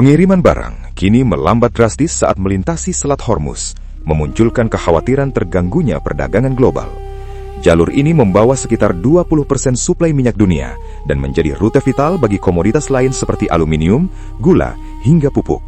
Pengiriman barang kini melambat drastis saat melintasi Selat Hormuz, memunculkan kekhawatiran terganggunya perdagangan global. Jalur ini membawa sekitar 20% suplai minyak dunia dan menjadi rute vital bagi komoditas lain seperti aluminium, gula, hingga pupuk.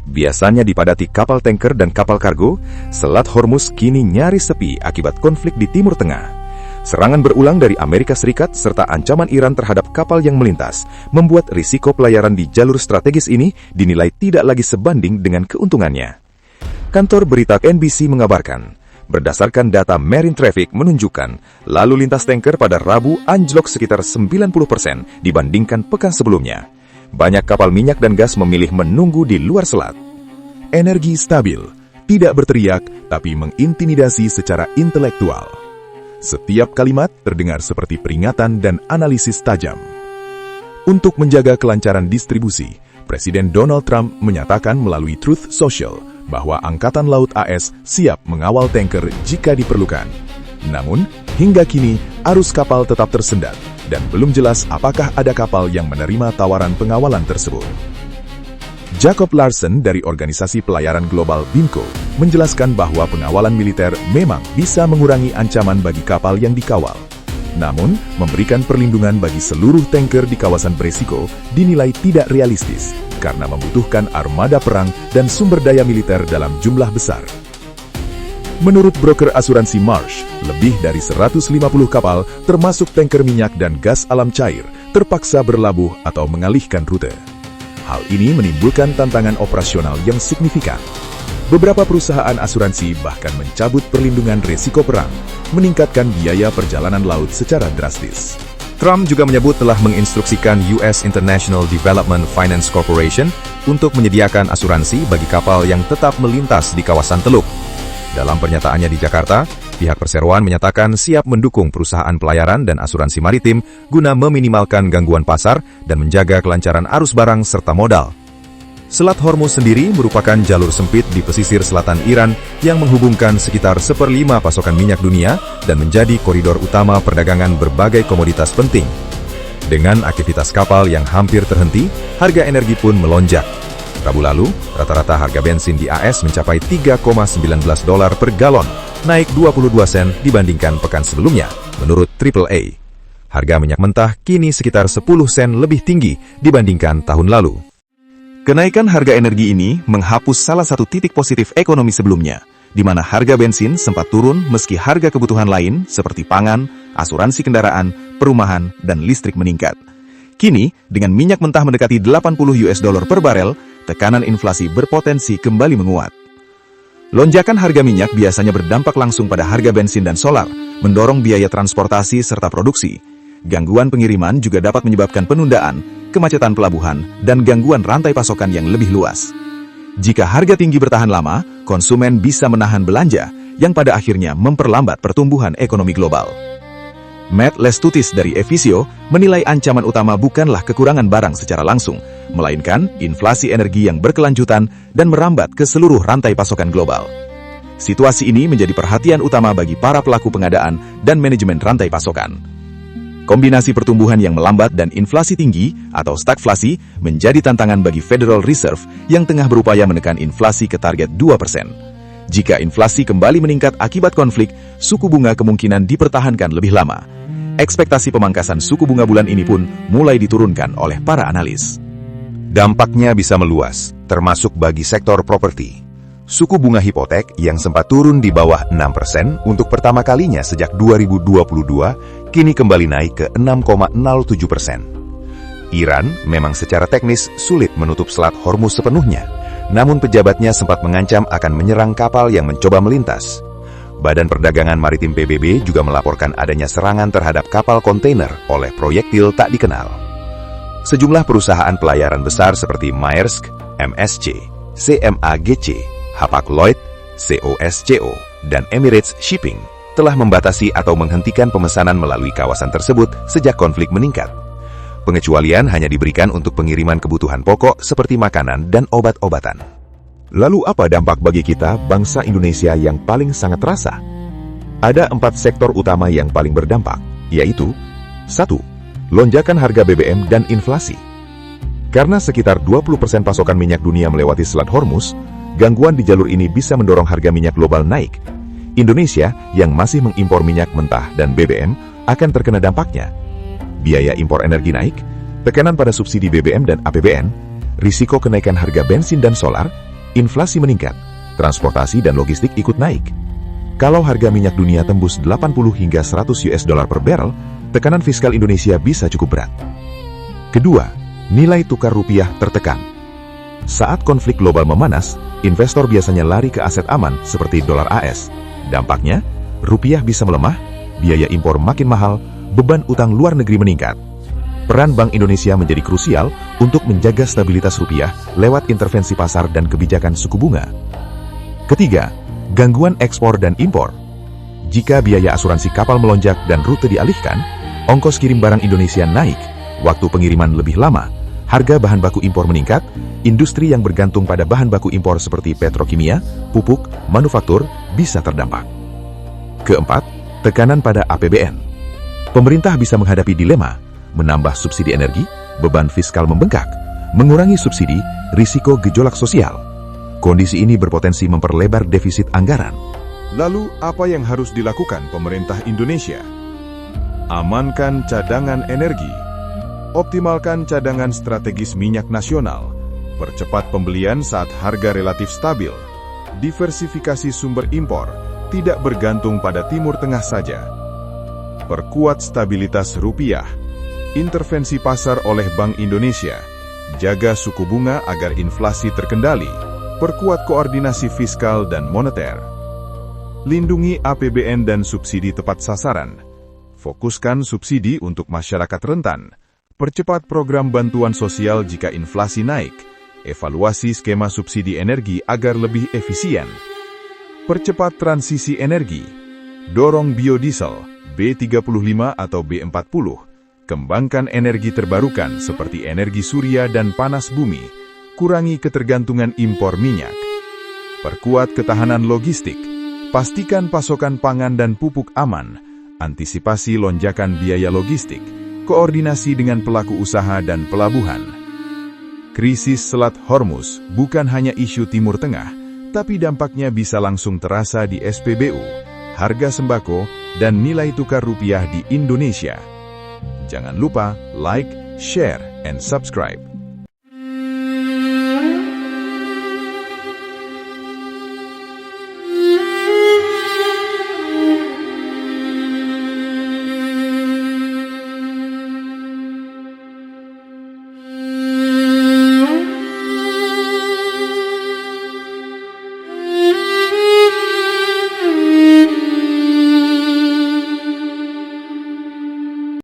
Biasanya dipadati kapal tanker dan kapal kargo, Selat Hormuz kini nyaris sepi akibat konflik di Timur Tengah. Serangan berulang dari Amerika Serikat serta ancaman Iran terhadap kapal yang melintas membuat risiko pelayaran di jalur strategis ini dinilai tidak lagi sebanding dengan keuntungannya. Kantor berita NBC mengabarkan, berdasarkan data Marine Traffic menunjukkan lalu lintas tanker pada Rabu anjlok sekitar 90% dibandingkan pekan sebelumnya. Banyak kapal minyak dan gas memilih menunggu di luar selat. Energi stabil, tidak berteriak tapi mengintimidasi secara intelektual. Setiap kalimat terdengar seperti peringatan dan analisis tajam. Untuk menjaga kelancaran distribusi, Presiden Donald Trump menyatakan melalui Truth Social bahwa Angkatan Laut AS siap mengawal tanker jika diperlukan. Namun, hingga kini arus kapal tetap tersendat dan belum jelas apakah ada kapal yang menerima tawaran pengawalan tersebut. Jacob Larsen dari Organisasi Pelayaran Global BIMCO menjelaskan bahwa pengawalan militer memang bisa mengurangi ancaman bagi kapal yang dikawal. Namun, memberikan perlindungan bagi seluruh tanker di kawasan beresiko dinilai tidak realistis karena membutuhkan armada perang dan sumber daya militer dalam jumlah besar. Menurut broker asuransi Marsh, lebih dari 150 kapal termasuk tanker minyak dan gas alam cair terpaksa berlabuh atau mengalihkan rute. Hal ini menimbulkan tantangan operasional yang signifikan. Beberapa perusahaan asuransi bahkan mencabut perlindungan risiko perang, meningkatkan biaya perjalanan laut secara drastis. Trump juga menyebut telah menginstruksikan US International Development Finance Corporation untuk menyediakan asuransi bagi kapal yang tetap melintas di kawasan Teluk. Dalam pernyataannya di Jakarta, pihak perseroan menyatakan siap mendukung perusahaan pelayaran dan asuransi maritim guna meminimalkan gangguan pasar dan menjaga kelancaran arus barang serta modal. Selat Hormuz sendiri merupakan jalur sempit di pesisir selatan Iran yang menghubungkan sekitar 1/5 pasokan minyak dunia dan menjadi koridor utama perdagangan berbagai komoditas penting. Dengan aktivitas kapal yang hampir terhenti, harga energi pun melonjak. Rabu lalu, rata-rata harga bensin di AS mencapai $3,19 per galon, naik 22 sen dibandingkan pekan sebelumnya, menurut AAA. Harga minyak mentah kini sekitar 10 sen lebih tinggi dibandingkan tahun lalu. Kenaikan harga energi ini menghapus salah satu titik positif ekonomi sebelumnya, di mana harga bensin sempat turun meski harga kebutuhan lain seperti pangan, asuransi kendaraan, perumahan, dan listrik meningkat. Kini, dengan minyak mentah mendekati $80 per barel, tekanan inflasi berpotensi kembali menguat. Lonjakan harga minyak biasanya berdampak langsung pada harga bensin dan solar, mendorong biaya transportasi serta produksi. Gangguan pengiriman juga dapat menyebabkan penundaan, kemacetan pelabuhan, dan gangguan rantai pasokan yang lebih luas. Jika harga tinggi bertahan lama, konsumen bisa menahan belanja, yang pada akhirnya memperlambat pertumbuhan ekonomi global. Matt Lestutis dari Evisio menilai ancaman utama bukanlah kekurangan barang secara langsung, melainkan inflasi energi yang berkelanjutan dan merambat ke seluruh rantai pasokan global. Situasi ini menjadi perhatian utama bagi para pelaku pengadaan dan manajemen rantai pasokan. Kombinasi pertumbuhan yang melambat dan inflasi tinggi atau stagflasi menjadi tantangan bagi Federal Reserve yang tengah berupaya menekan inflasi ke target 2%. Jika inflasi kembali meningkat akibat konflik, suku bunga kemungkinan dipertahankan lebih lama. Ekspektasi pemangkasan suku bunga bulan ini pun mulai diturunkan oleh para analis. Dampaknya bisa meluas, termasuk bagi sektor properti. Suku bunga hipotek yang sempat turun di bawah 6% untuk pertama kalinya sejak 2022, kini kembali naik ke 6,07%. Iran memang secara teknis sulit menutup Selat Hormuz sepenuhnya, namun pejabatnya sempat mengancam akan menyerang kapal yang mencoba melintas. Badan Perdagangan Maritim PBB juga melaporkan adanya serangan terhadap kapal kontainer oleh proyektil tak dikenal. Sejumlah perusahaan pelayaran besar seperti Maersk, MSC, CMA-GC, Hapag-Lloyd, COSCO, dan Emirates Shipping telah membatasi atau menghentikan pemesanan melalui kawasan tersebut sejak konflik meningkat. Pengecualian hanya diberikan untuk pengiriman kebutuhan pokok seperti makanan dan obat-obatan. Lalu apa dampak bagi kita, bangsa Indonesia yang paling sangat terasa? Ada 4 sektor utama yang paling berdampak, yaitu 1. Lonjakan harga BBM dan inflasi. Karena sekitar 20% pasokan minyak dunia melewati Selat Hormuz, gangguan di jalur ini bisa mendorong harga minyak global naik. Indonesia yang masih mengimpor minyak mentah dan BBM akan terkena dampaknya. Biaya impor energi naik, tekanan pada subsidi BBM dan APBN, risiko kenaikan harga bensin dan solar, inflasi meningkat, transportasi dan logistik ikut naik. Kalau harga minyak dunia tembus 80 hingga 100 US dollar per barrel, tekanan fiskal Indonesia bisa cukup berat. Kedua, nilai tukar rupiah tertekan. Saat konflik global memanas, investor biasanya lari ke aset aman seperti dolar AS. Dampaknya, rupiah bisa melemah, biaya impor makin mahal, beban utang luar negeri meningkat. Peran Bank Indonesia menjadi krusial untuk menjaga stabilitas rupiah lewat intervensi pasar dan kebijakan suku bunga. Ketiga, gangguan ekspor dan impor. Jika biaya asuransi kapal melonjak dan rute dialihkan, ongkos kirim barang Indonesia naik, waktu pengiriman lebih lama, harga bahan baku impor meningkat, industri yang bergantung pada bahan baku impor seperti petrokimia, pupuk, manufaktur bisa terdampak. Keempat, tekanan pada APBN. Pemerintah bisa menghadapi dilema, menambah subsidi energi, beban fiskal membengkak, mengurangi subsidi, risiko gejolak sosial. Kondisi ini berpotensi memperlebar defisit anggaran. Lalu, apa yang harus dilakukan pemerintah Indonesia? Amankan cadangan energi. Optimalkan cadangan strategis minyak nasional. Percepat pembelian saat harga relatif stabil. Diversifikasi sumber impor, tidak bergantung pada Timur Tengah saja. Perkuat stabilitas rupiah. Intervensi pasar oleh Bank Indonesia. Jaga suku bunga agar inflasi terkendali. Perkuat koordinasi fiskal dan moneter. Lindungi APBN dan subsidi tepat sasaran. Fokuskan subsidi untuk masyarakat rentan. Percepat program bantuan sosial jika inflasi naik. Evaluasi skema subsidi energi agar lebih efisien. Percepat transisi energi. Dorong biodiesel, B35 atau B40. Kembangkan energi terbarukan seperti energi surya dan panas bumi. Kurangi ketergantungan impor minyak. Perkuat ketahanan logistik. Pastikan pasokan pangan dan pupuk aman. Antisipasi lonjakan biaya logistik. Koordinasi dengan pelaku usaha dan pelabuhan. Krisis Selat Hormuz bukan hanya isu Timur Tengah, tapi dampaknya bisa langsung terasa di SPBU, harga sembako, dan nilai tukar rupiah di Indonesia. Jangan lupa like, share, and subscribe.